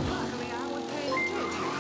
Luckily, I was paying attention.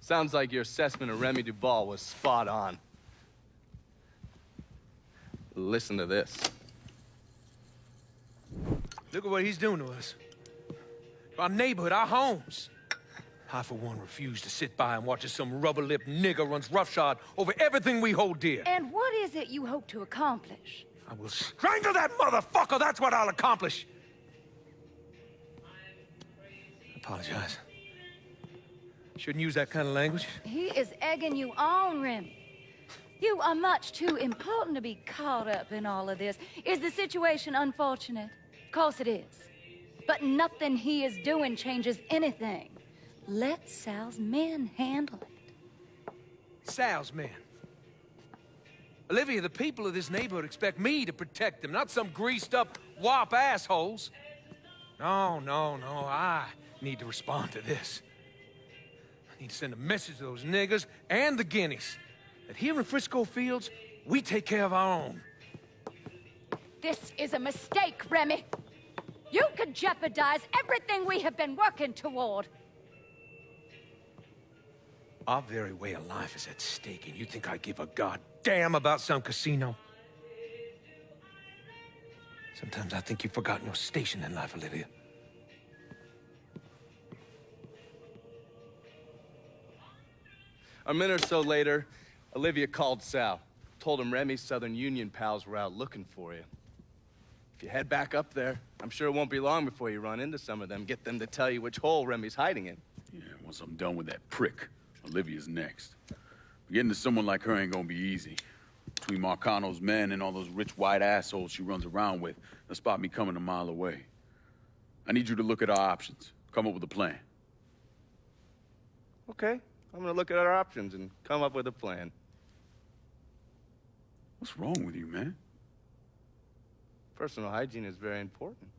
Sounds like your assessment of Remy Duval was spot on. Listen to this. Look at what he's doing to us. Our neighborhood, our homes. I, for one, refuse to sit by and watch as some rubber-lipped nigger runs roughshod over everything we hold dear. And what is it you hope to accomplish? I will strangle that motherfucker! That's what I'll accomplish! I apologize. Shouldn't use that kind of language. He is egging you on, Remy. You are much too important to be caught up in all of this. Is the situation unfortunate? Of course it is. But nothing he is doing changes anything. Let Sal's men handle it. Sal's men. Olivia, the people of this neighborhood expect me to protect them, not some greased-up wop assholes. No, I need to respond to this. I need to send a message to those niggers and the guineas that here in Frisco Fields, we take care of our own. This is a mistake, Remy. You could jeopardize everything we have been working toward. Our very way of life is at stake, and you think I give a goddamn about some casino? Sometimes I think you've forgotten your station in life, Olivia. A minute or so later, Olivia called Sal. Told him Remy's Southern Union pals were out looking for you. If you head back up there, I'm sure it won't be long before you run into some of them. Get them to tell you which hole Remy's hiding in. Yeah, once I'm done with that prick, Olivia's next. Getting to someone like her ain't gonna be easy. Between Marcano's men and all those rich white assholes she runs around with, they'll spot me coming a mile away. I need you to look at our options. Come up with a plan. Okay, I'm gonna look at our options and come up with a plan. What's wrong with you, man? Personal hygiene is very important.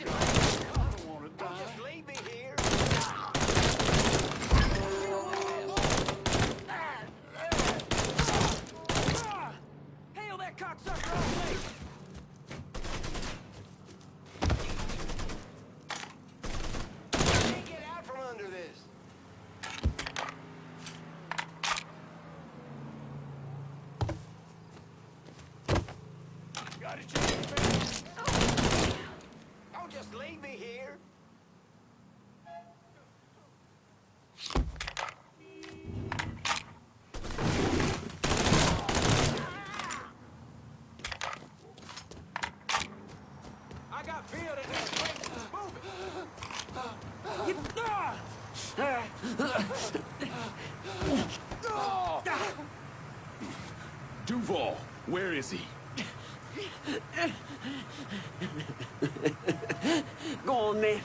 don't want to die. Just leave me here. Hail that cocksucker off me! Can't get out from under this. Got a chance. Don't just leave me here. I got beer in this place. Move Duval, where is he? Go on, then.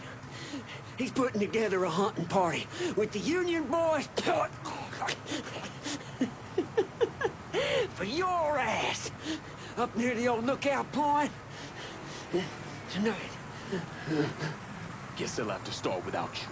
He's putting together a hunting party with the Union boys. For your ass. Up near the old lookout point. Tonight. Guess they'll have to start without you.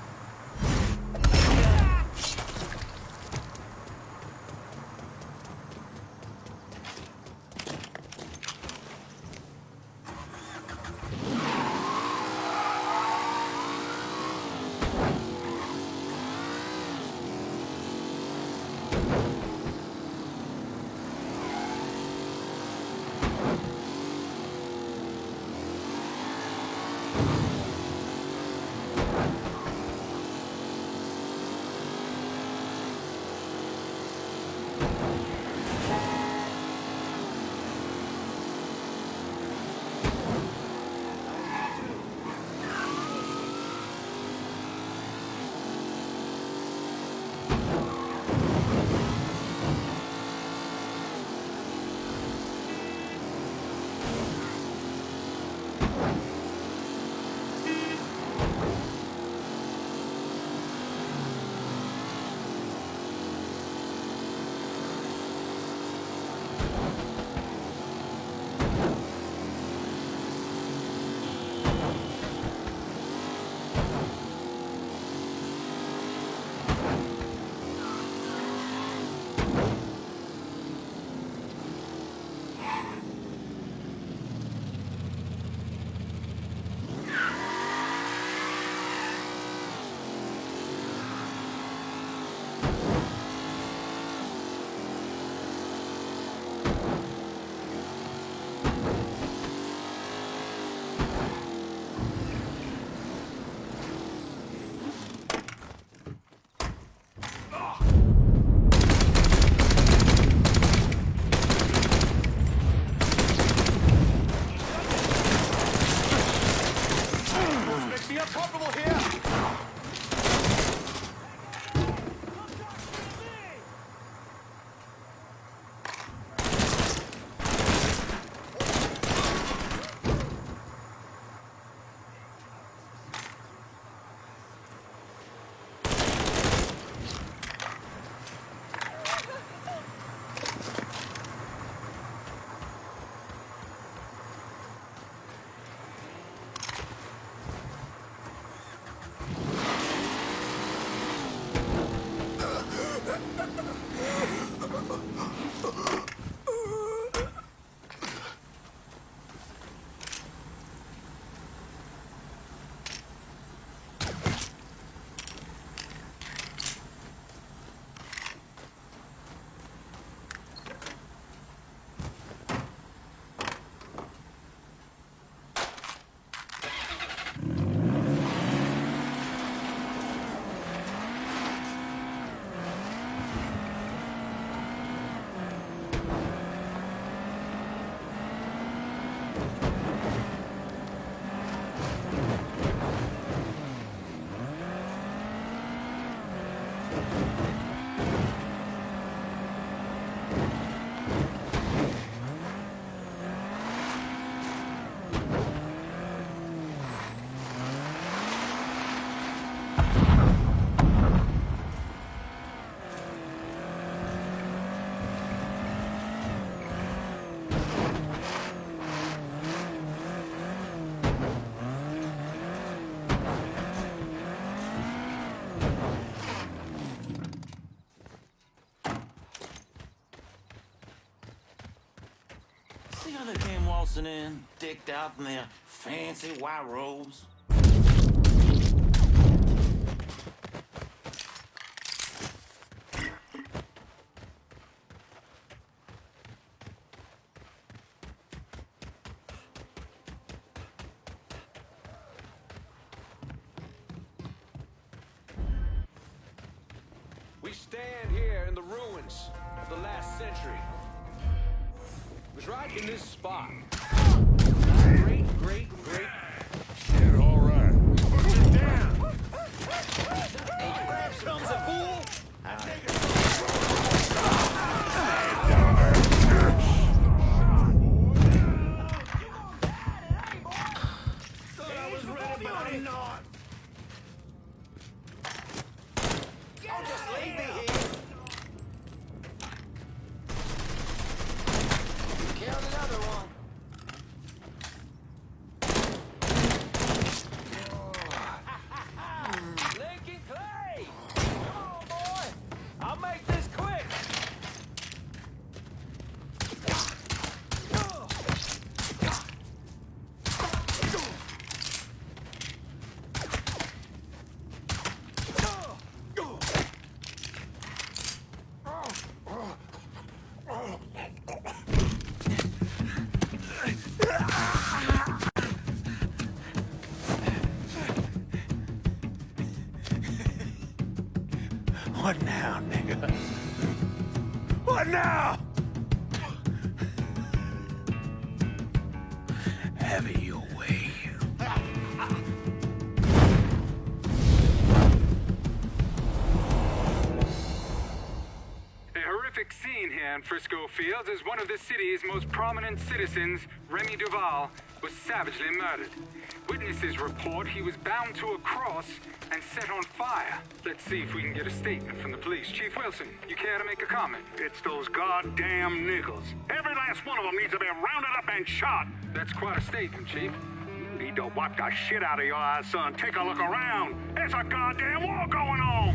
Makes me uncomfortable here. waltzing in, decked out in their fancy white robes. We stand here in the ruins of the last century. It was right in this spot. Great. You're all right. Put it down. Grab some, fool! I take it. Thought I was ready, but I'm not. Don't just leave me here. Killed another one. Lincoln Clay! Come on, boy! I'll make this quick! What now, nigga? What now? Have it your way. A horrific scene here in Frisco Fields as one of the city's most prominent citizens, Remy Duval, was savagely murdered. Witnesses report he was bound to a cross and set on fire. Let's see if we can get a statement from the police. Chief Wilson, you care to make a comment? It's those goddamn niggles. Every last one of them needs to be rounded up and shot. That's quite a statement, Chief. You need to wipe the shit out of your eyes, son. Take a look around. There's a goddamn war going on.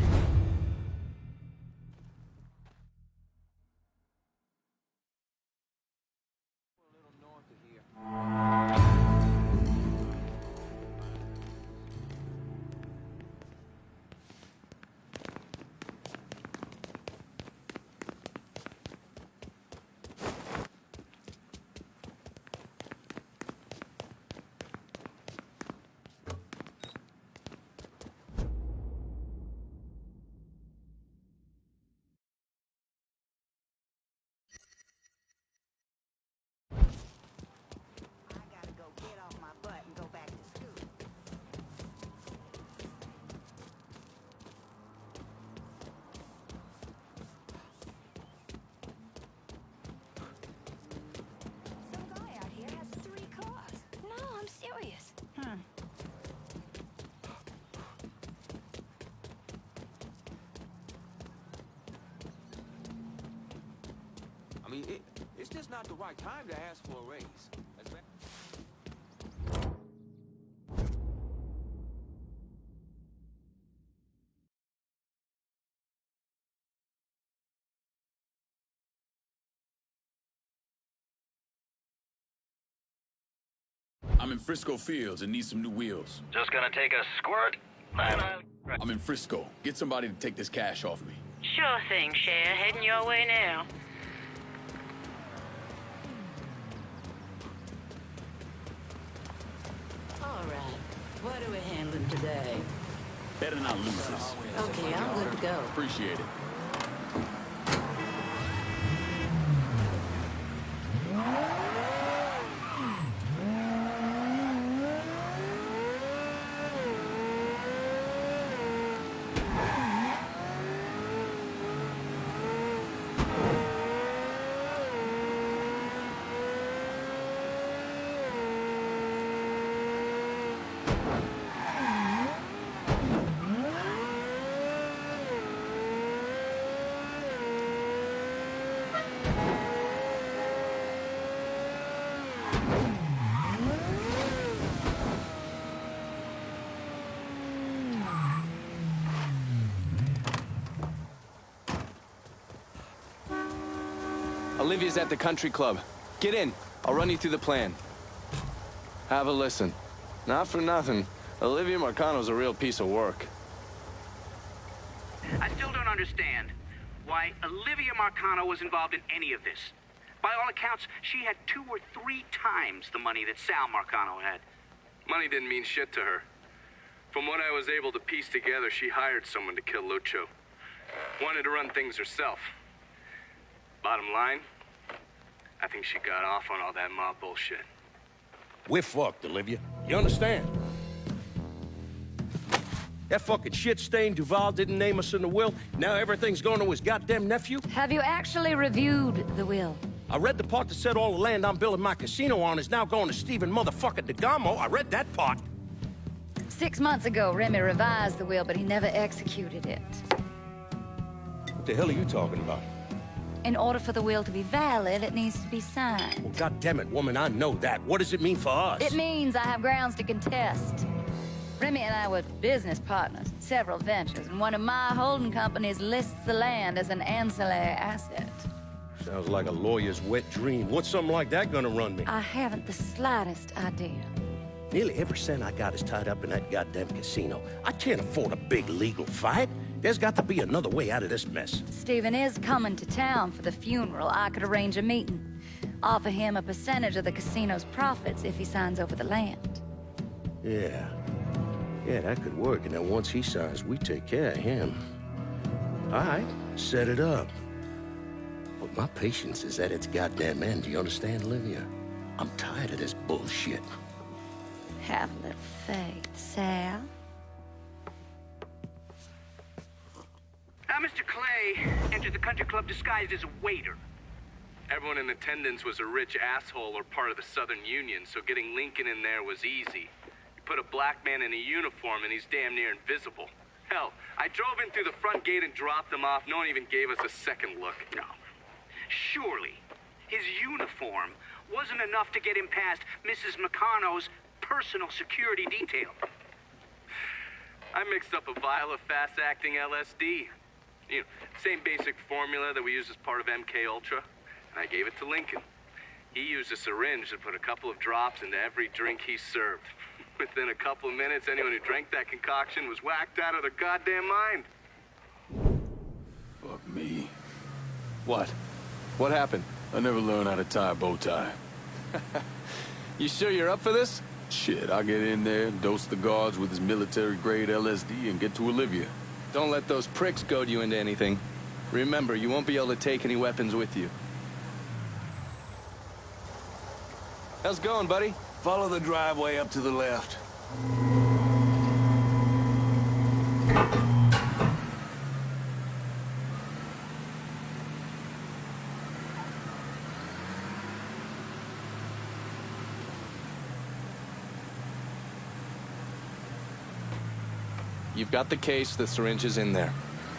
I mean, it's just not the right time to ask for a raise. I'm in Frisco Fields and need some new wheels. Just gonna take a squirt? I'm in Frisco. Get somebody to take this cash off me. Sure thing, Cher. Heading your way now. All right. What are we handling today? Better not lose this. Okay, I'm good to go. Appreciate it. Olivia's at the country club. Get in. I'll run you through the plan. Have a listen. Not for nothing, Olivia Marcano's a real piece of work. I still don't understand why Olivia Marcano was involved in any of this. By all accounts, she had 2 or 3 times the money that Sal Marcano had. Money didn't mean shit to her. From what I was able to piece together, she hired someone to kill Lucho. Wanted to run things herself. Bottom line, I think she got off on all that mob bullshit. We're fucked, Olivia. You understand? That fucking shit-stained Duval didn't name us in the will. Now everything's going to his goddamn nephew? Have you actually reviewed the will? I read the part that said all the land I'm building my casino on is now going to Stephen motherfucking DeGamo. I read that part. 6 months ago, Remy revised the will, but he never executed it. What the hell are you talking about? In order for the will to be valid, it needs to be signed. Well, goddammit, woman, I know that. What does it mean for us? It means I have grounds to contest. Remy and I were business partners in several ventures, and one of my holding companies lists the land as an ancillary asset. Sounds like a lawyer's wet dream. What's something like that gonna run me? I haven't the slightest idea. Nearly every cent I got is tied up in that goddamn casino. I can't afford a big legal fight. There's got to be another way out of this mess. Stephen is coming to town for the funeral. I could arrange a meeting. Offer him a percentage of the casino's profits if he signs over the land. Yeah, that could work. And then once he signs, we take care of him. All right, set it up. But my patience is at its goddamn end. Do you understand, Olivia? I'm tired of this bullshit. Have a little faith, Sal. Now, Mr. Clay entered the country club disguised as a waiter. Everyone in attendance was a rich asshole or part of the Southern Union, so getting Lincoln in there was easy. You put a black man in a uniform and he's damn near invisible. Hell, I drove in through the front gate and dropped him off. No one even gave us a second look. No. Surely, his uniform wasn't enough to get him past Mrs. Marcano's personal security detail. I mixed up a vial of fast-acting LSD. You know, same basic formula that we use as part of MK Ultra, and I gave it to Lincoln. He used a syringe to put a couple of drops into every drink he served. Within a couple of minutes, anyone who drank that concoction was whacked out of their goddamn mind. Fuck me. What? What happened? I never learned how to tie a bow tie. You sure you're up for this? Shit, I'll get in there, dose the guards with his military-grade LSD, and get to Olivia. Don't let those pricks goad you into anything. Remember, you won't be able to take any weapons with you. How's it going, buddy? Follow the driveway up to the left. You've got the case, the syringe is in there.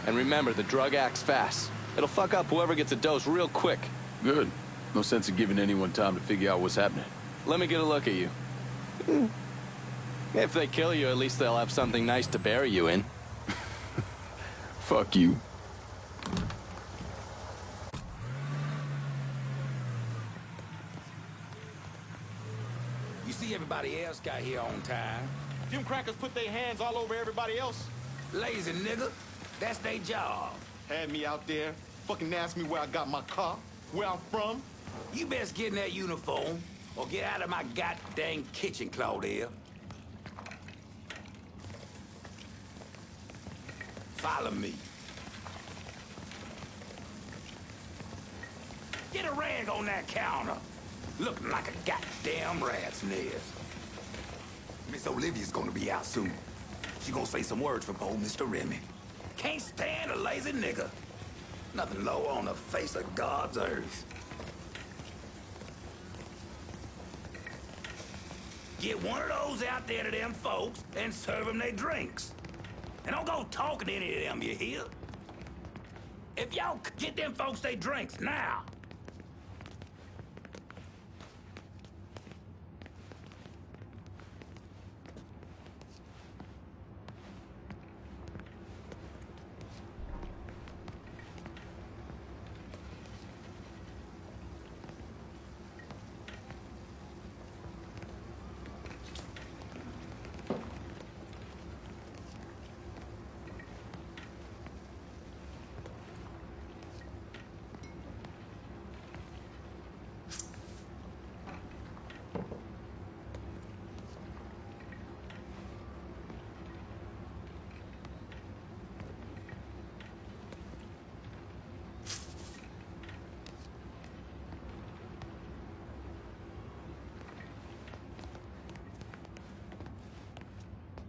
And remember, the drug acts fast. It'll fuck up whoever gets a dose real quick. Good. No sense in giving anyone time to figure out what's happening. Let me get a look at you. If they kill you, at least they'll have something nice to bury you in. Fuck you. You see everybody else got here on time. Them crackers put their hands all over everybody else. Lazy nigga. That's their job. Had me out there, fucking asked me where I got my car, where I'm from. You best get in that uniform, or get out of my goddamn kitchen, Claudia. Follow me. Get a rag on that counter. Looking like a goddamn rat's nest. Miss Olivia's gonna be out soon. She gonna say some words from old Mr. Remy. Can't stand a lazy nigga. Nothing lower on the face of God's earth. Get one of those out there to them folks and serve them their drinks. And don't go talking to any of them, you hear? If y'all get them folks their drinks now.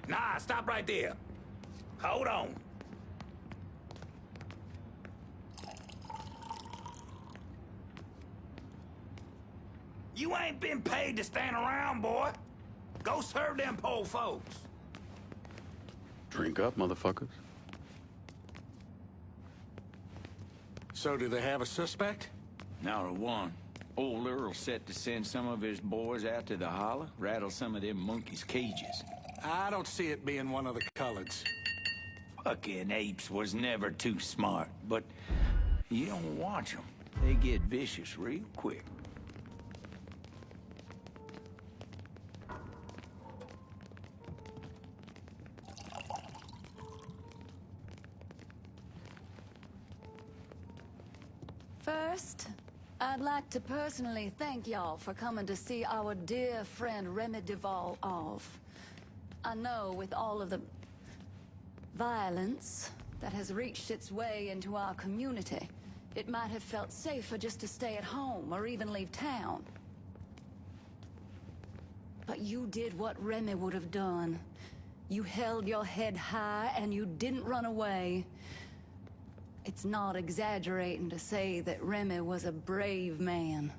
Nah, stop right there. Hold on. You ain't been paid to stand around, boy. Go serve them poor folks. Drink up, motherfuckers. So do they have a suspect? Not a one. Old Earl's set to send some of his boys out to the holler, rattle some of them monkeys' cages. I don't see it being one of the Cullens. Fucking apes was never too smart, but you don't watch them. They get vicious real quick. First, I'd like to personally thank y'all for coming to see our dear friend Remy Duval off. I know with all of the violence that has reached its way into our community, it might have felt safer just to stay at home or even leave town. But you did what Remy would have done. You held your head high and you didn't run away. It's not exaggerating to say that Remy was a brave man.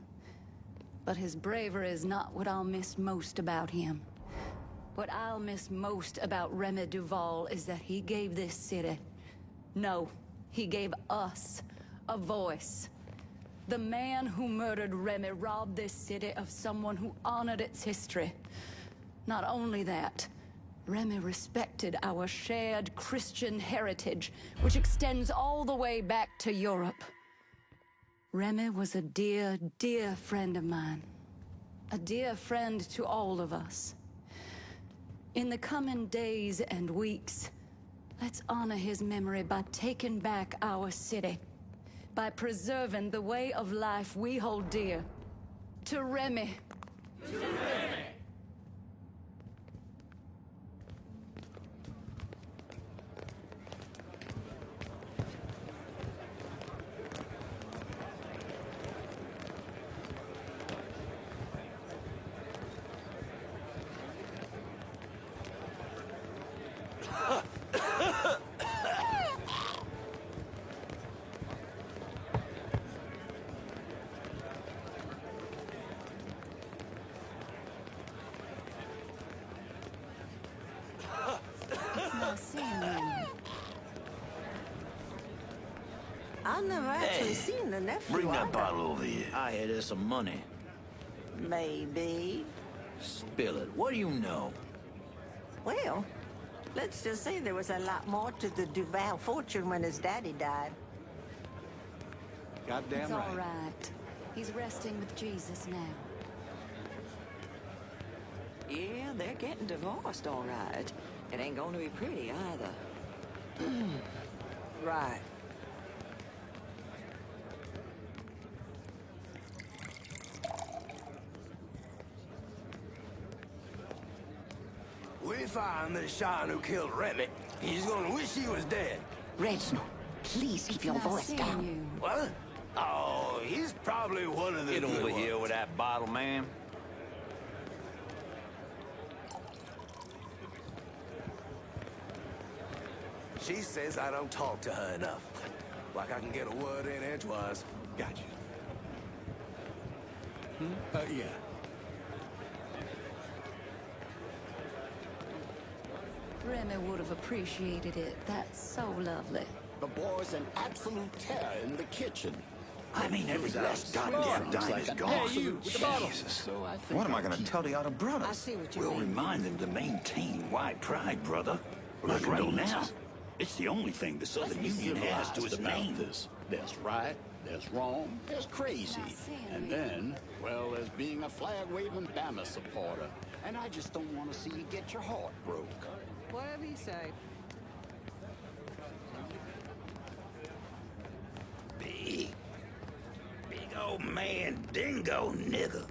But his bravery is not what I'll miss most about him. What I'll miss most about Remy Duval is that he gave this city, no, he gave us, a voice. The man who murdered Remy robbed this city of someone who honored its history. Not only that, Remy respected our shared Christian heritage, which extends all the way back to Europe. Remy was a dear, dear friend of mine. A dear friend to all of us. In the coming days and weeks, let's honor his memory by taking back our city. By preserving the way of life we hold dear. To Remy. To Remy. I've never actually seen the nephew. Bring that either. bottle over here. I had her some money. Maybe. Spill it. What do you know? Well, let's just say there was a lot more to the Duval fortune when his daddy died. Goddamn It's right. all right. He's resting with Jesus now. Yeah, they're getting divorced, all right. It ain't going to be pretty either. Right. We find the Sean who killed Remy. He's gonna wish he was dead. Reginald, please keep your Nice voice seeing down. you. What? Oh, he's probably one of the Get good over ones. here with that bottle, man. She says I don't talk to her enough. Like I can get a word in edgewise. Gotcha. Yeah. Remy would have appreciated it. That's so lovely. The boy's in absolute terror in the kitchen. I mean, every last goddamn dime is gone. Hey, you, with the bottle. Jesus. So I think What am I I'll going to keep- tell the other brothers? I see what you We'll mean. remind them to maintain white pride, brother. But right now, it's the only thing the Southern Let's be Union has to its civilized about name. this. There's right, there's wrong, there's crazy. And then, well, there's being a flag-waving Bama supporter. And I just don't want to see you get your heart broke. Whatever you say. Big old man dingo nigga.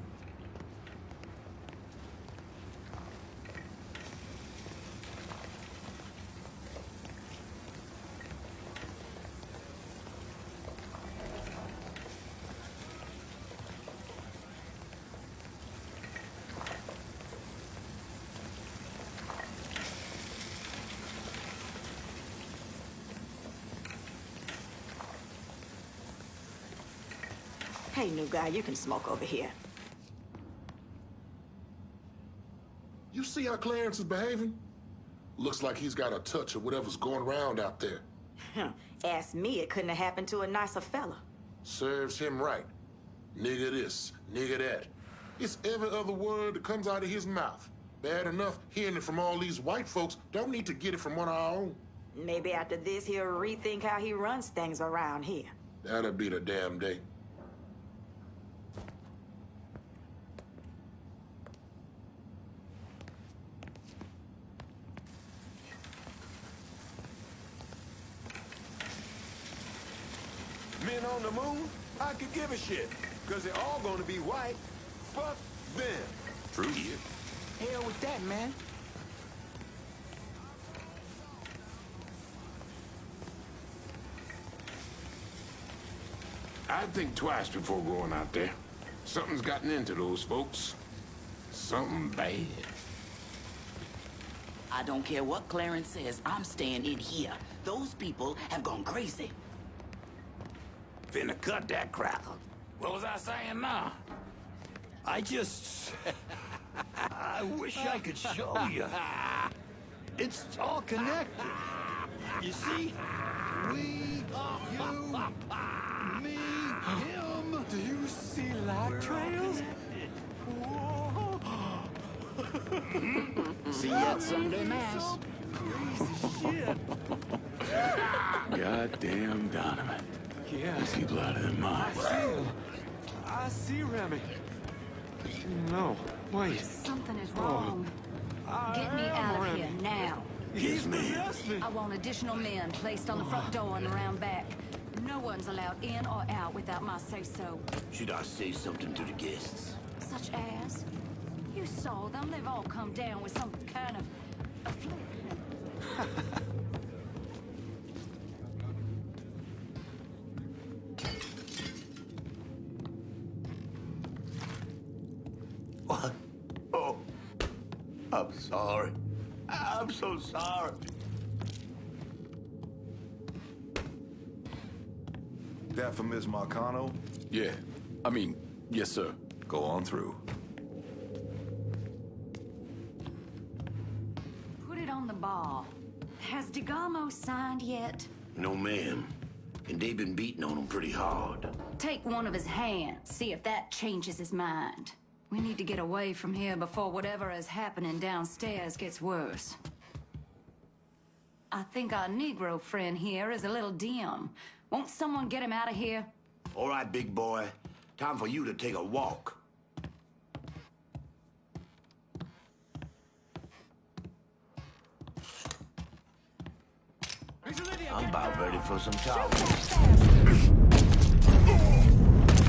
Hey, new guy, you can smoke over here. You see how Clarence is behaving? Looks like he's got a touch of whatever's going around out there. Ask me, it couldn't have happened to a nicer fella. Serves him right. Nigga this, nigga that. It's every other word that comes out of his mouth. Bad enough hearing it from all these white folks. Don't need to get it from one of our own. Maybe after this, he'll rethink how he runs things around here. That'll be the damn day. Men on the moon? I could give a shit, because they're all gonna be white. Fuck them. True here. Hell with that, man. I'd think twice before going out there. Something's gotten into those folks. Something bad. I don't care what Clarence says, I'm staying in here. Those people have gone crazy. Finna cut that cracker. What was I saying now? I just... I wish I could show you. It's all connected. You see? We, you, me, him. Do you see light trails? See you at Sunday Mass. Crazy shit. Goddamn Donovan. Yeah. These people out of their minds. I see him. I see Remy. No, wait. Something is wrong. Get me out of here now. He's possessed me. I want additional men placed on the front door and around back. No one's allowed in or out without my say-so. Should I say something to the guests? Such as? You saw them. They've all come down with some kind of affliction. What? Oh, I'm sorry. I'm so sorry. That for Miss Marcano? Yeah. I mean, yes, sir. Go on through. Put it on the bar. Has DeGamo signed yet? No, ma'am. And they've been beating on him pretty hard. Take one of his hands, see if that changes his mind. We need to get away from here before whatever is happening downstairs gets worse. I think our Negro friend here is a little dim. Won't someone get him out of here? All right, big boy. Time for you to take a walk. I'm about ready for some talk.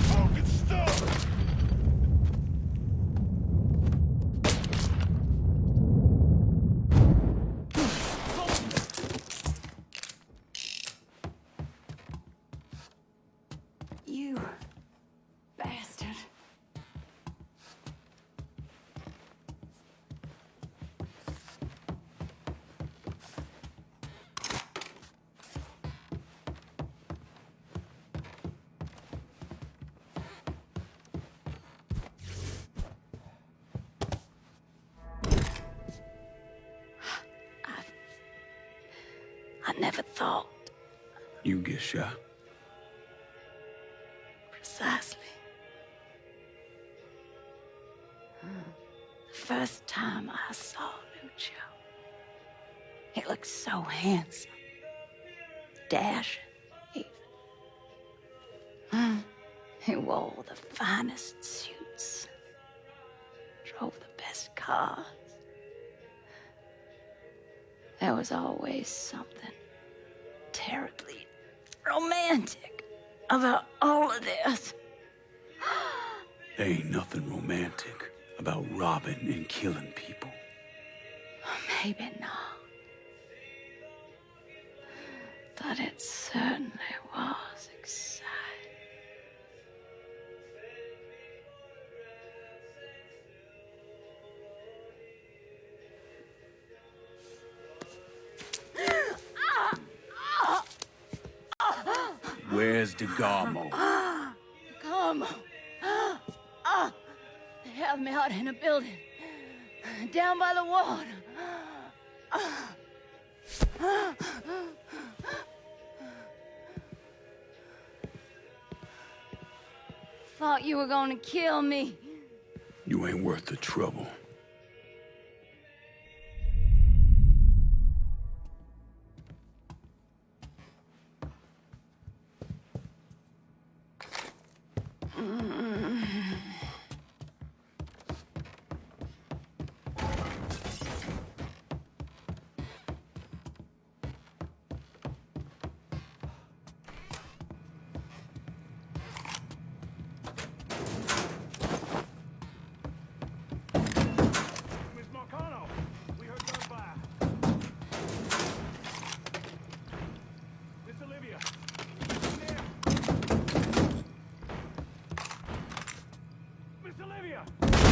Fucking stuff! You bastard. I never thought. You get shot. Precisely. The first time I saw Lucio, he looked so handsome, dashing, even. He wore the finest suits, drove the best cars. There was always something terribly romantic about all of this. There ain't nothing romantic about robbing and killing people. Maybe not. But it certainly was exciting. Where's DeGarmo? Come on. I'm out in a building. Down by the water. Thought you were gonna kill me. You ain't worth the trouble.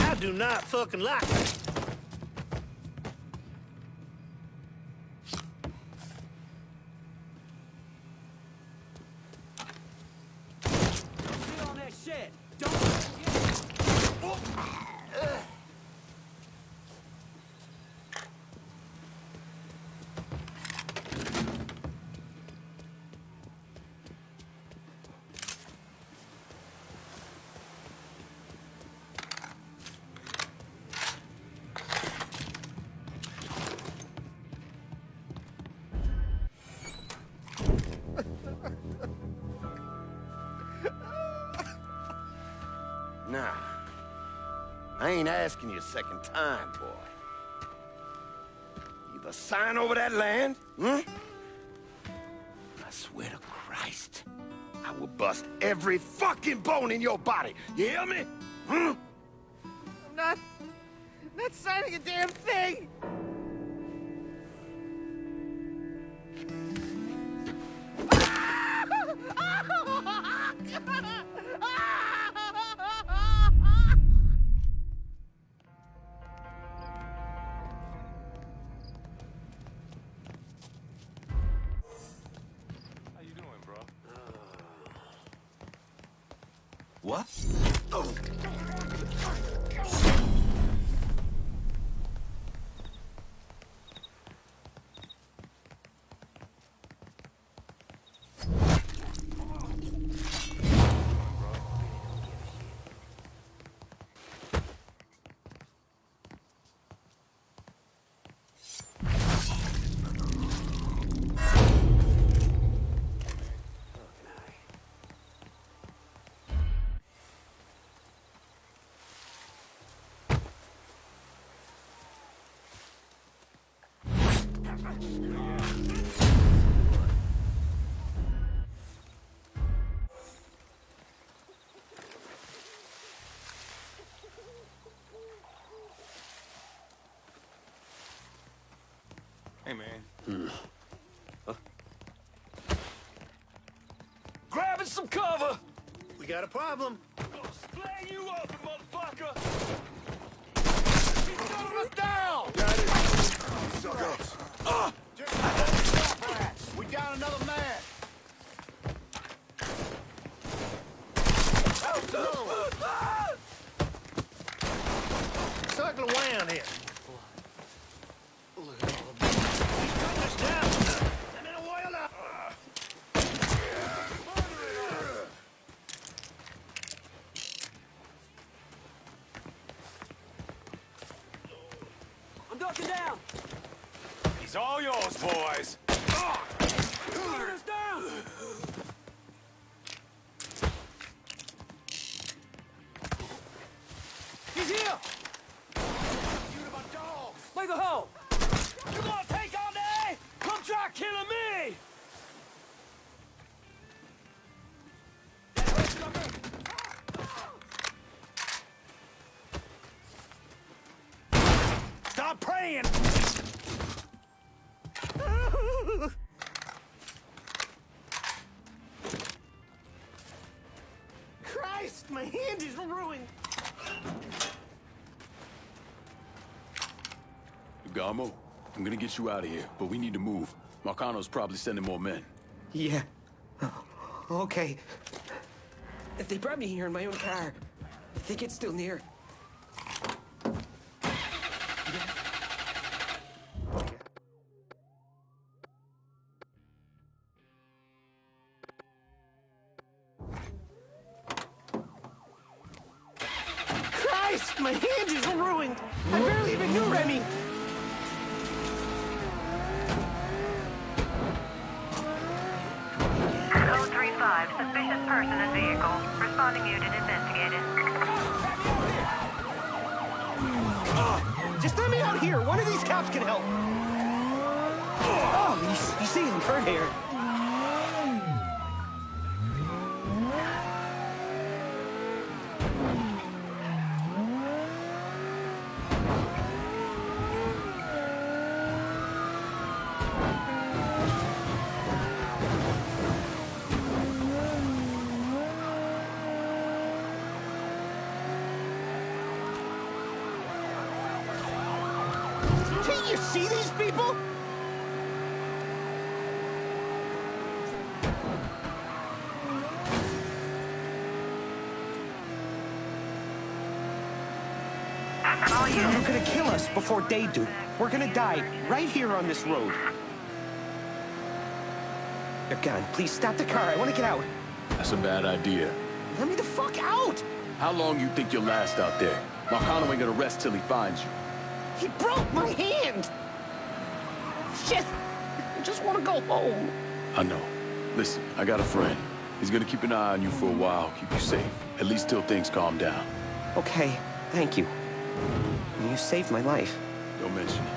I do not fucking like it. Sit on that shit. Don't Nah, I ain't asking you a second time, boy. Either sign over that land, I swear to Christ, I will bust every fucking bone in your body. You hear me? I'm not signing a damn thing. What? Oh. Hey, man. Grabbing some cover. We got a problem. Gonna splat you up, motherfucker! He's shutting us down. Got it. Suckers. We got another man. Circle around here. He's cutting us down. I'm in a whirl up. I'm ducking down. He's all yours, boys. Cutting us down. He's here. You to my dogs. Make a hole. You gonna take on me? Come try killing me. Stop praying. Christ, my hand is ruined. Gamo, I'm gonna get you out of here, but we need to move. Marcano's probably sending more men. Yeah. Okay. If they brought me here in my own car, I think it's still near. My hand is ruined. I barely even knew Remy. Suspicious person and vehicle. Responding unit investigated. Just let me out here. One of these cops can help. Oh, you see him hurt here. Can't you see these people? You're gonna kill us before they do. We're gonna die right here on this road. God, please stop the car. I want to get out. That's a bad idea. Let me the fuck out! How long you think you'll last out there? Marcano ain't gonna rest till he finds you. He broke my hand! Shit! I just want to go home. I know. Listen, I got a friend. He's gonna keep an eye on you for a while, keep you safe. At least till things calm down. Okay, thank you. You saved my life. Don't mention it.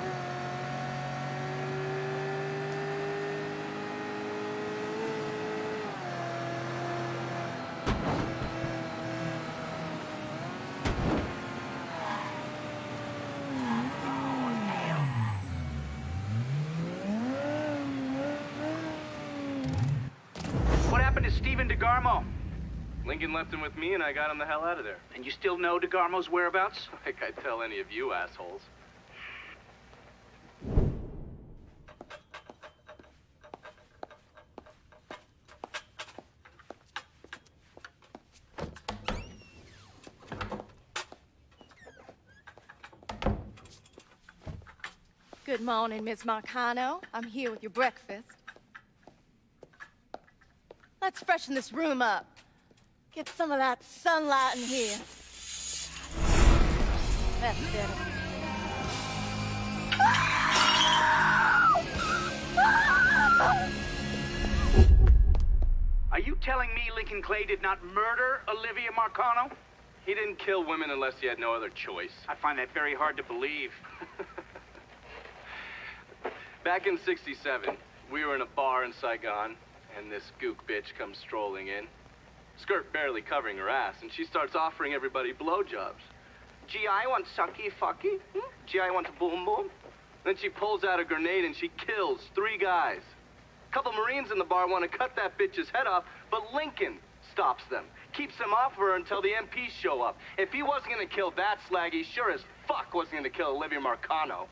What happened to Stephen DeGarmo? Lincoln left him with me, and I got him the hell out of there. And you still know DeGarmo's whereabouts? Like I'd tell any of you assholes. Good morning, Miss Marcano. I'm here with your breakfast. Let's freshen this room up. Get some of that sunlight in here. That's better. Are you telling me Lincoln Clay did not murder Olivia Marcano? He didn't kill women unless he had no other choice. I find that very hard to believe. Back in '67, we were in a bar in Saigon, and this gook bitch comes strolling in. Skirt barely covering her ass, and she starts offering everybody blowjobs. Gee, I want sucky fucky. Gee, I want a boom boom. Then she pulls out a grenade and she kills 3 guys. A couple Marines in the bar want to cut that bitch's head off, but Lincoln stops them. Keeps them off her until the MPs show up. If he wasn't gonna kill that slag, he sure as fuck wasn't gonna kill Olivia Marcano.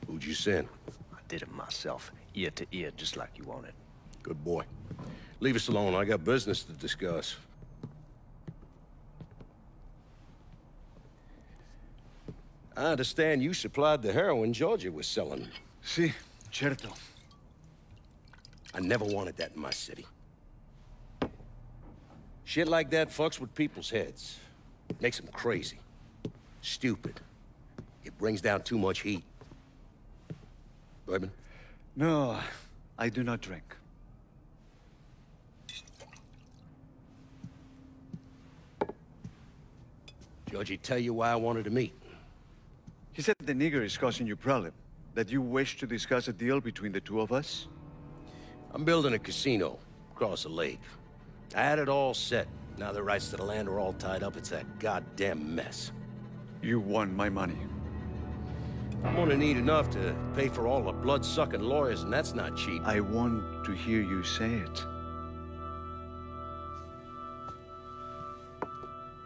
Who'd you send? I did it myself, ear to ear, just like you wanted. Good boy. Leave us alone. I got business to discuss. I understand you supplied the heroin Georgia was selling. Si, certo. I never wanted that in my city. Shit like that fucks with people's heads. Makes them crazy. Stupid. It brings down too much heat. Bourbon? No, I do not drink. Georgie tell you why I wanted to meet? He said the nigger is causing you problem. That you wish to discuss a deal between the two of us? I'm building a casino across the lake. I had it all set. Now the rights to the land are all tied up. It's a goddamn mess. You want my money. I'm gonna need enough to pay for all the blood-sucking lawyers, and that's not cheap. I want to hear you say it.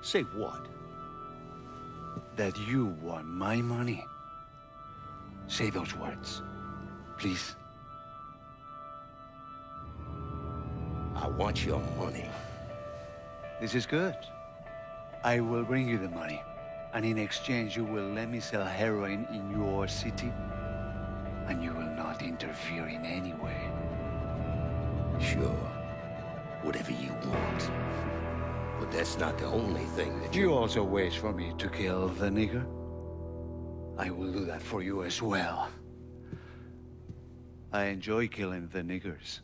Say what? That you want my money. Say those words, please. I want your money. This is good. I will bring you the money. And in exchange, you will let me sell heroin in your city? And you will not interfere in any way. Sure. Whatever you want. But that's not the only thing that You also wish for me to kill the nigger? I will do that for you as well. I enjoy killing the niggers.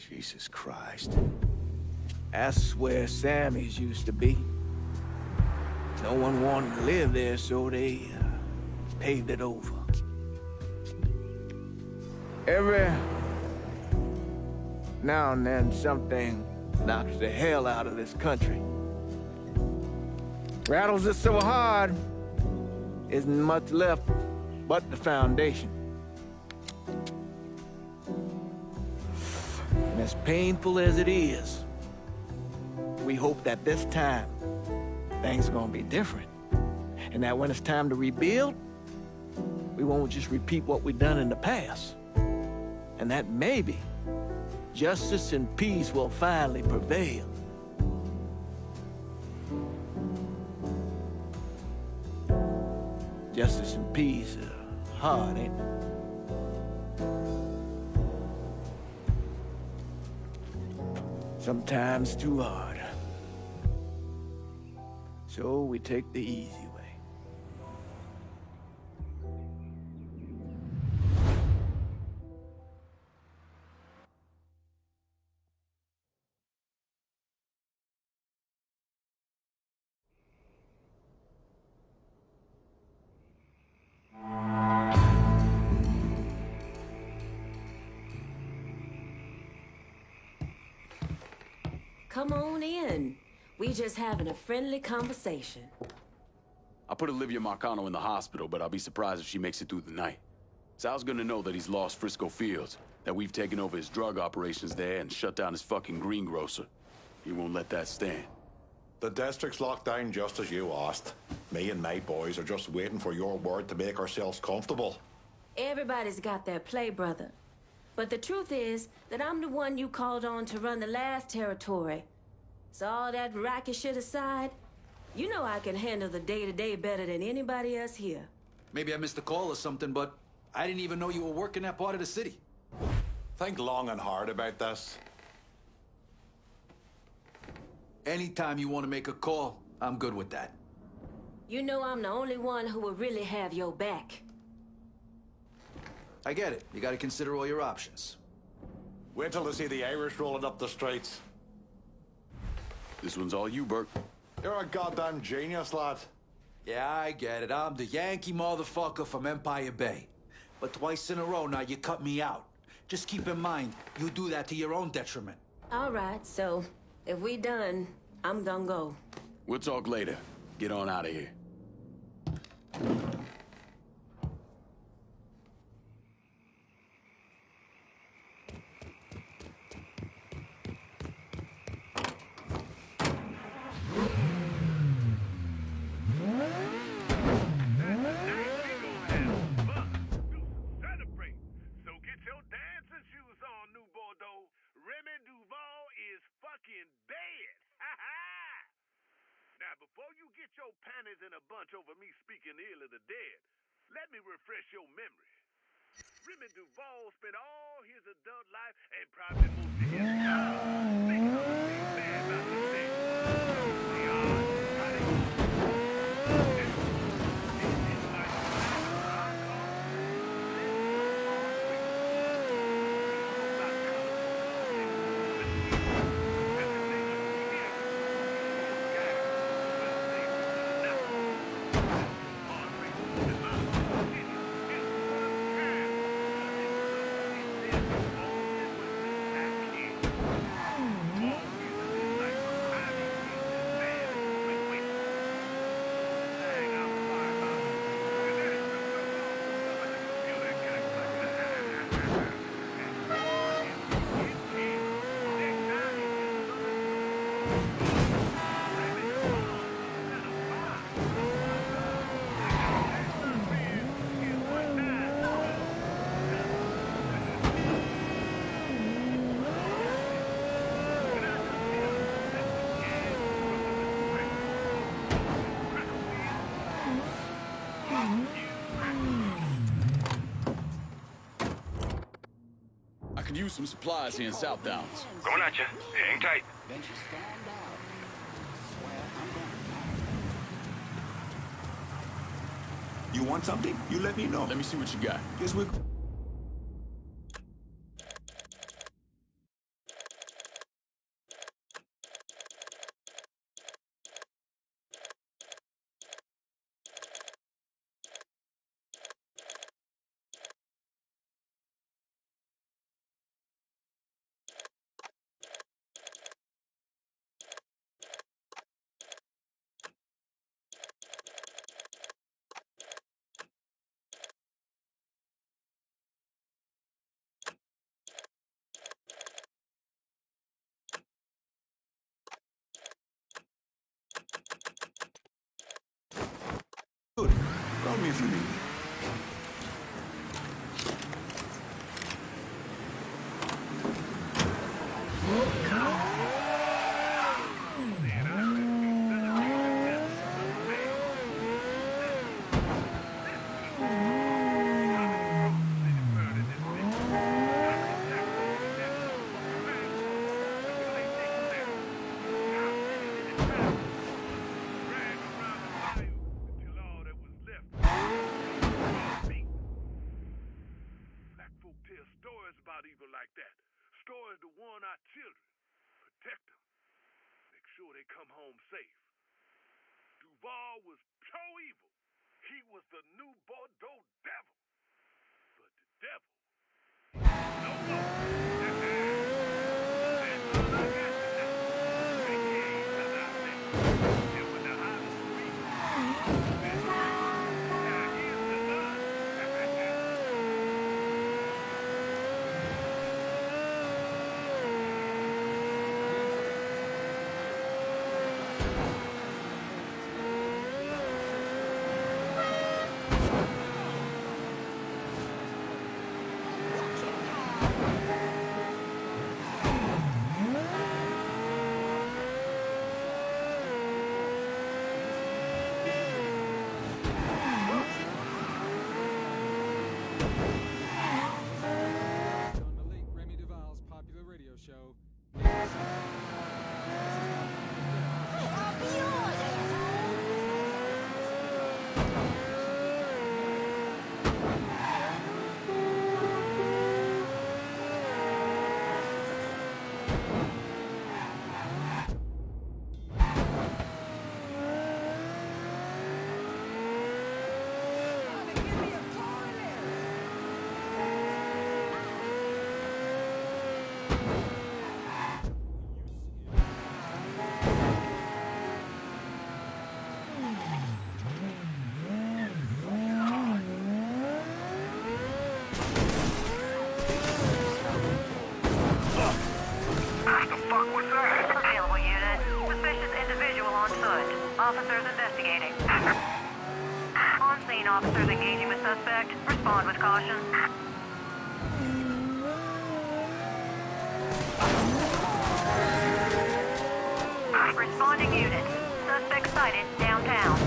Jesus Christ. That's where Sammy's used to be. No one wanted to live there, so they paved it over. Every now and then, something knocks the hell out of this country. Rattles it so hard, isn't much left but the foundation. And as painful as it is, we hope that this time, things are gonna be different. And that when it's time to rebuild, we won't just repeat what we've done in the past. And that maybe justice and peace will finally prevail. Justice and peace are hard, ain't it? Sometimes too hard. So we take the easy way. Come on in. We just having a friendly conversation. I put Olivia Marcano in the hospital, but I'll be surprised if she makes it through the night. Sal's gonna know that he's lost Frisco Fields, that we've taken over his drug operations there and shut down his fucking greengrocer. He won't let that stand. The district's locked down just as you asked. Me and my boys are just waiting for your word to make ourselves comfortable. Everybody's got their play, brother. But the truth is that I'm the one you called on to run the last territory. So all that racket shit aside, you know I can handle the day-to-day better than anybody else here. Maybe I missed a call or something, but I didn't even know you were working that part of the city. Think long and hard about this. Anytime you want to make a call, I'm good with that. You know I'm the only one who will really have your back. I get it. You gotta consider all your options. Wait till they see the Irish rolling up the streets. This one's all you, Bert. You're a goddamn genius, lad. Yeah, I get it. I'm the Yankee motherfucker from Empire Bay. But twice in a row now you cut me out. Just keep in mind, you do that to your own detriment. All right, so if we done, I'm gonna go. We'll talk later. Get on out of here. Before you get your panties in a bunch over me speaking ill of the dead, let me refresh your memory. Remy Duval spent all his adult life and probably most of his time thinking of things bad about the dead. They are use some supplies here in South Downs. Going at you. Hang tight. You want something? You let me know. Let me see what you got. Guess we're... Good. Call me if you need me. Evil like that. Stories to warn our children. Protect them. Make sure they come home safe. Duval was pure evil. He was the new Bordeaux devil. But the devil, no more. That's all I got tonight. Make your ain't nothing out there. And when the hot is sweet, now here's the gun. Officers investigating. On scene, officers engaging with suspect. Respond with caution. Responding unit. Suspect sighted downtown.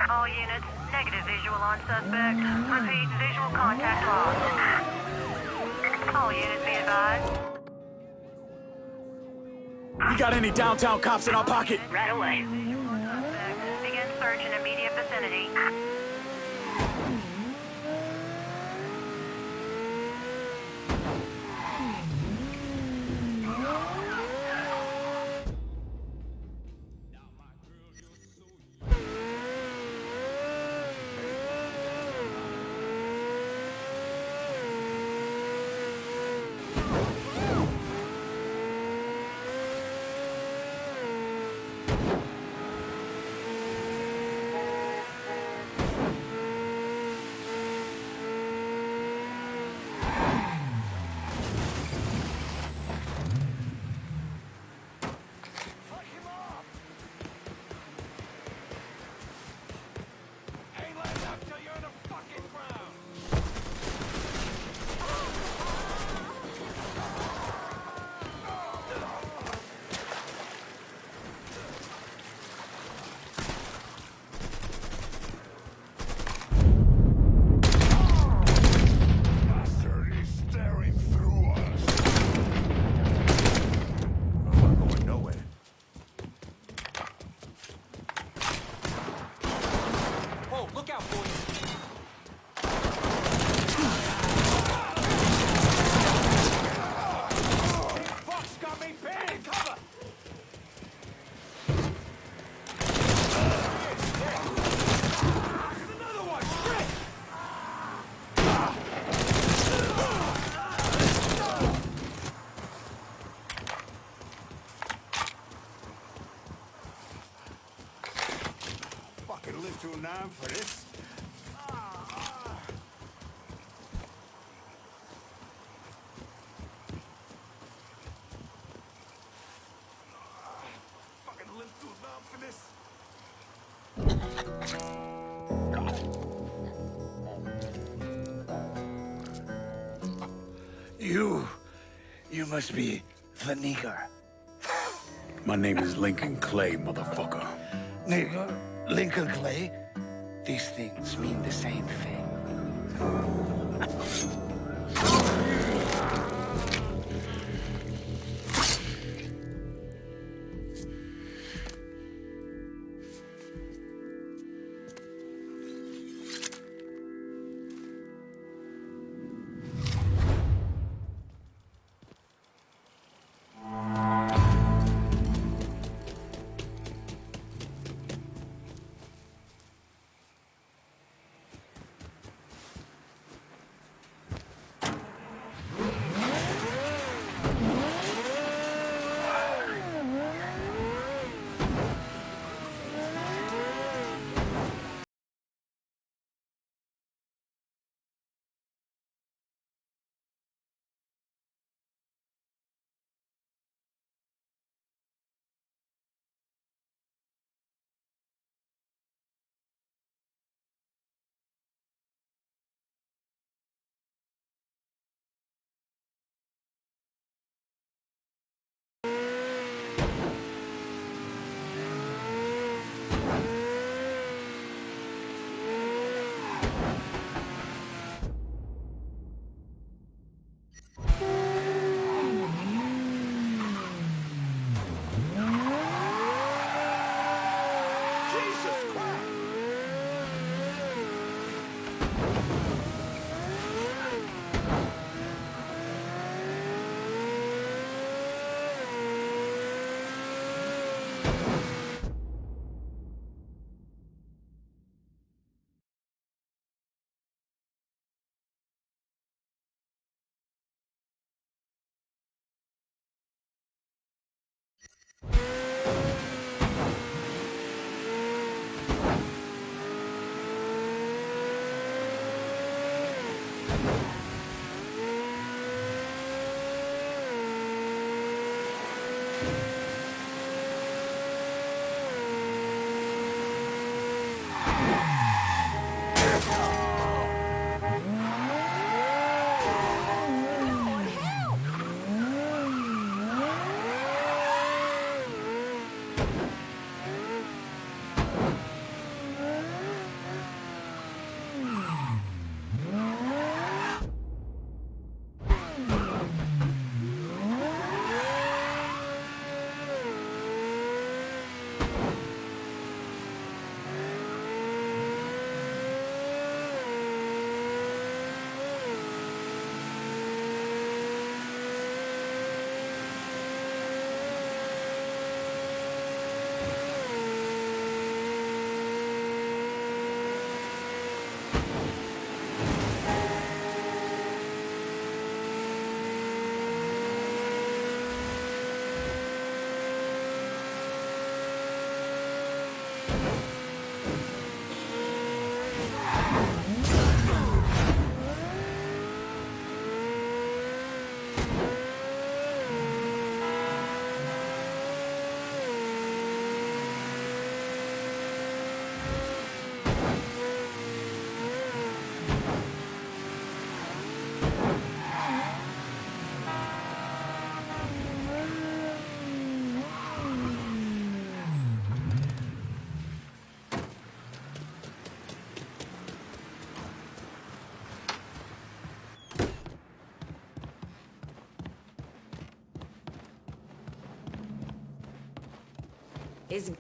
All units, negative visual on suspect. Repeat, visual contact lost. All units be advised. We got any downtown cops in our pocket? Right away. Suspect. Begin search in immediate vicinity. too numb for this. Fucking live too numb for this. You must be the nigger. My name is Lincoln Clay, motherfucker. Nigger? Lincoln Clay? These things mean the same thing.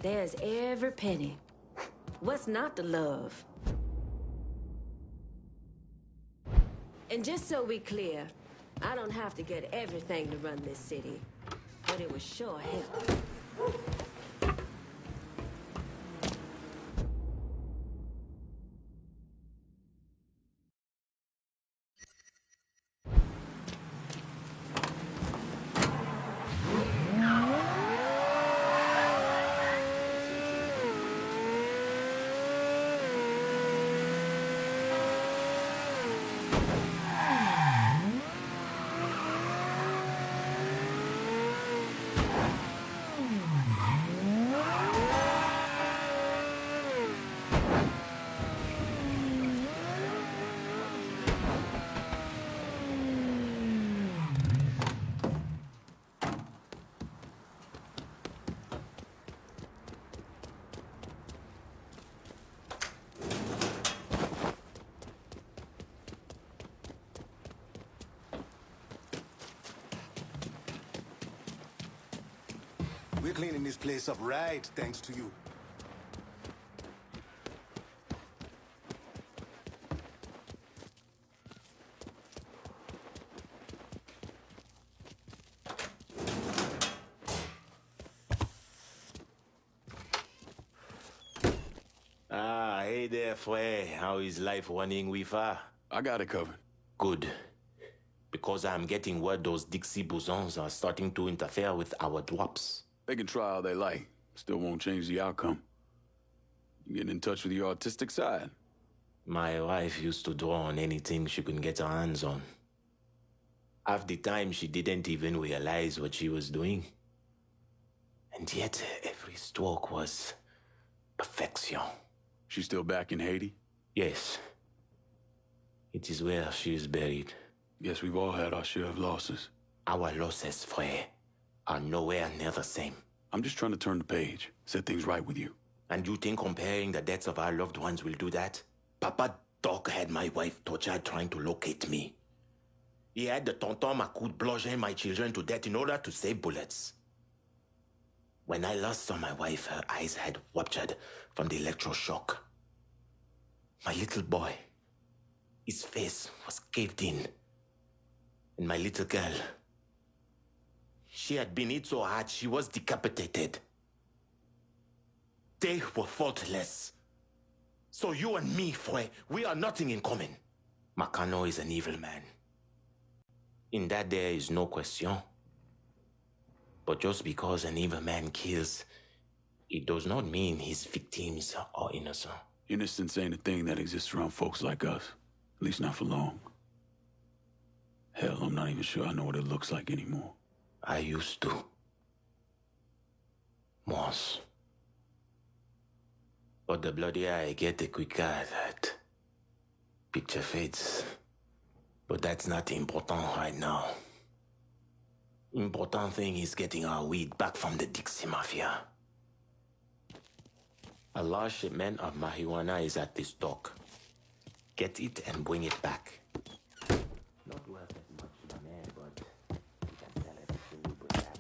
There's every penny. What's not to love? And just so we clear, I don't have to get everything to run this city, but it was sure help. We're cleaning this place up right, thanks to you. Ah, hey there, Frey. How is life running with her? I got it covered. Good. Because I'm getting word those Dixie bosons are starting to interfere with our drops. They can try all they like. Still won't change the outcome. You get in touch with your artistic side. My wife used to draw on anything she could get her hands on. Half the time, she didn't even realize what she was doing. And yet, every stroke was perfection. She's still back in Haiti? Yes. It is where she is buried. Guess we've all had our share of losses. Our losses, Frey, are nowhere near the same. I'm just trying to turn the page, set things right with you. And you think comparing the deaths of our loved ones will do that? Papa Doc had my wife tortured trying to locate me. He had the tonton Macoute bludgeon my children to death in order to save bullets. When I last saw my wife, her eyes had ruptured from the electroshock. My little boy, his face was caved in. And my little girl, she had been hit so hard she was decapitated. They were faultless. So you and me, Frey, we are nothing in common. Marcano is an evil man. In that there is no question. But just because an evil man kills, it does not mean his victims are innocent. Innocence ain't a thing that exists around folks like us. At least not for long. Hell, I'm not even sure I know what it looks like anymore. I used to. Once. But the bloodier I get, the quicker that picture fades. But that's not important right now. Important thing is getting our weed back from the Dixie Mafia. A large shipment of marijuana is at this dock. Get it and bring it back. Not worth as much money, but you can sell everything we bring back.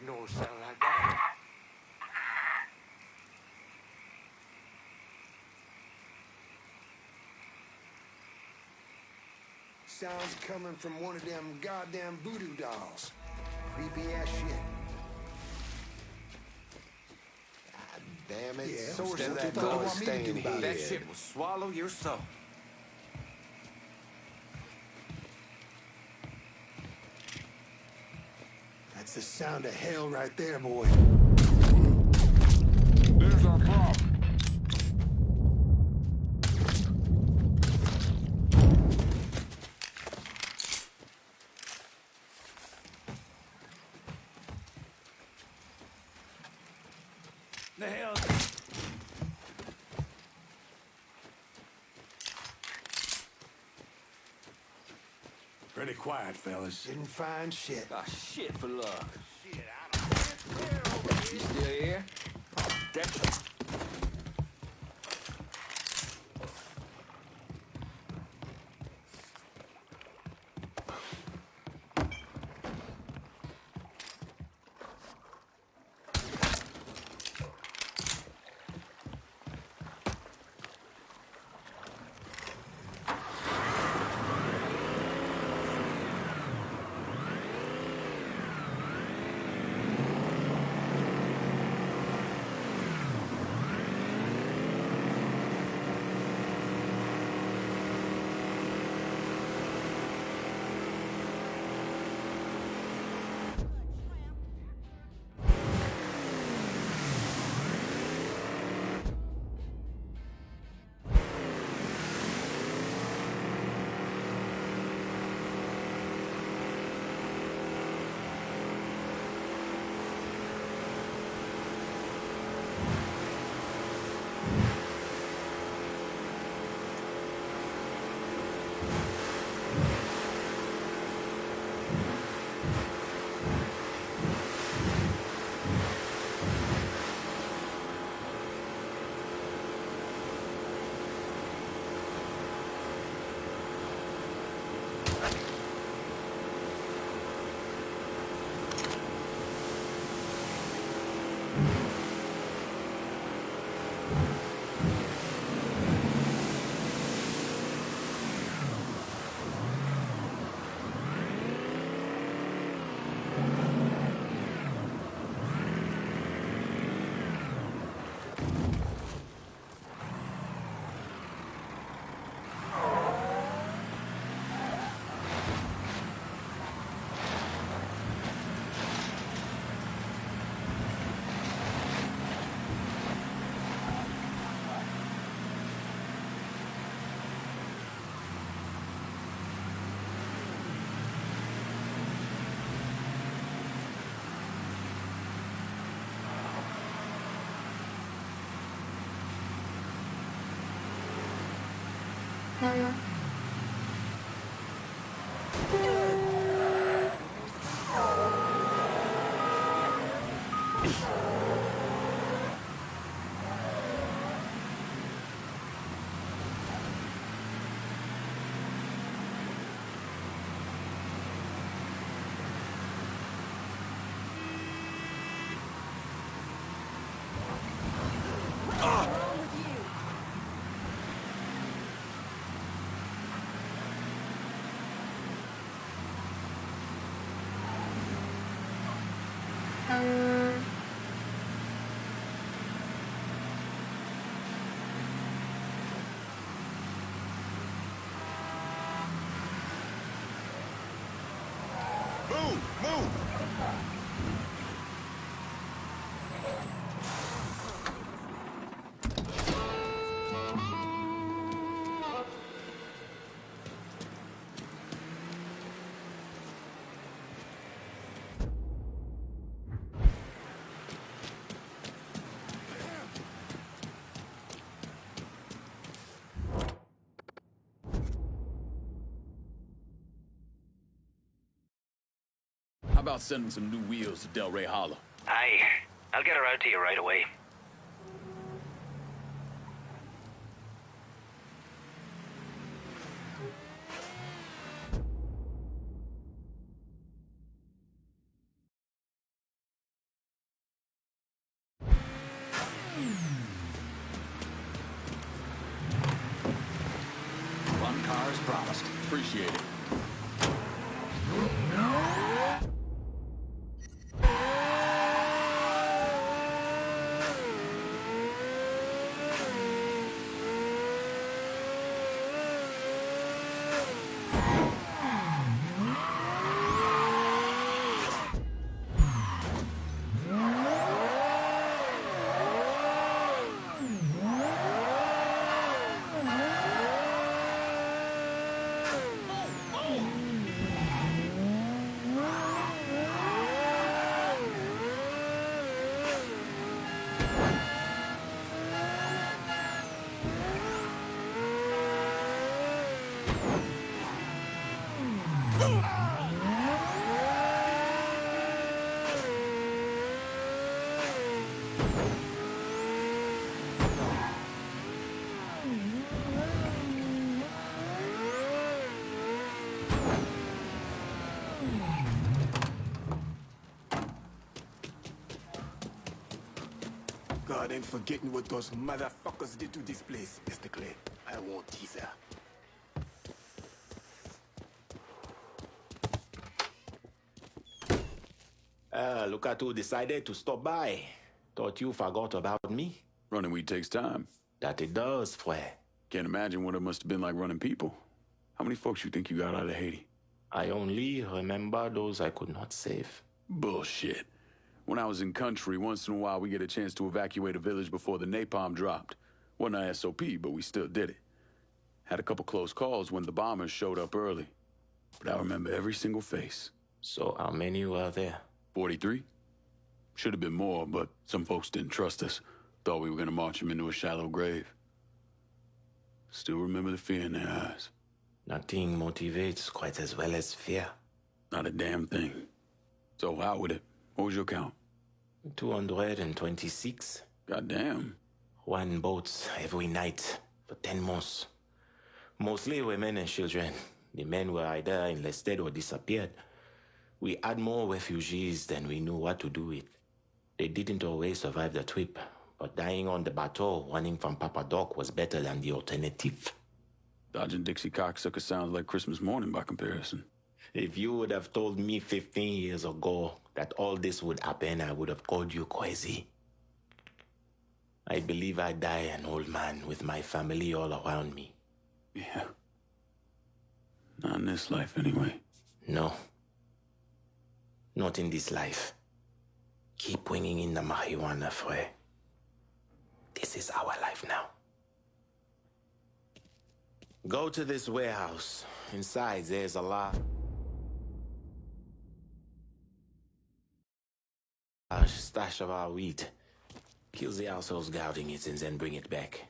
No sound like that. Sounds coming from one of them goddamn voodoo dolls. Creepy ass shit. God damn it. Yeah, Source instead of of that telling noise what me to staying do about it. That here. shit will swallow your soul. That's the sound of hell right there, boy. There's our problem. The hell? Pretty quiet, fellas. Didn't find shit. Ah, shit for luck. Shit, I don't. You still here? That's How about sending some new wheels to Delray Hollow? Aye. I'll get her out to you right away. One car as promised. Appreciate it. ain't forgetting what those motherfuckers did to this place, Mr. Clay. I won't teaser. Look at who decided to stop by. Thought you forgot about me. Running weed takes time. That it does, Fue. Can't imagine what it must have been like running people. How many folks you think you got out of Haiti? I only remember those I could not save. Bullshit. When I was in country, once in a while we get a chance to evacuate a village before the napalm dropped. Wasn't a SOP, but we still did it. Had a couple close calls when the bombers showed up early. But I remember every single face. So how many were there? 43? Should have been more, but some folks didn't trust us. Thought we were gonna march them into a shallow grave. Still remember the fear in their eyes. Nothing motivates quite as well as fear. Not a damn thing. So out with it. What was your count? 226. Goddamn. One boat every night for 10 months. Mostly women and children. The men were either enlisted or disappeared. We had more refugees than we knew what to do with. They didn't always survive the trip, but dying on the bateau running from Papa Doc was better than the alternative. Dodging Dixie cocksucker sounds like Christmas morning by comparison. If you would have told me 15 years ago that all this would happen, I would have called you crazy. I believe I'd die an old man with my family all around me. Yeah. Not in this life, anyway. No. Not in this life. Keep bringing in the marijuana, Fue. This is our life now. Go to this warehouse. Inside, there's a large stash of our wheat. Kill the assholes guarding it and then bring it back.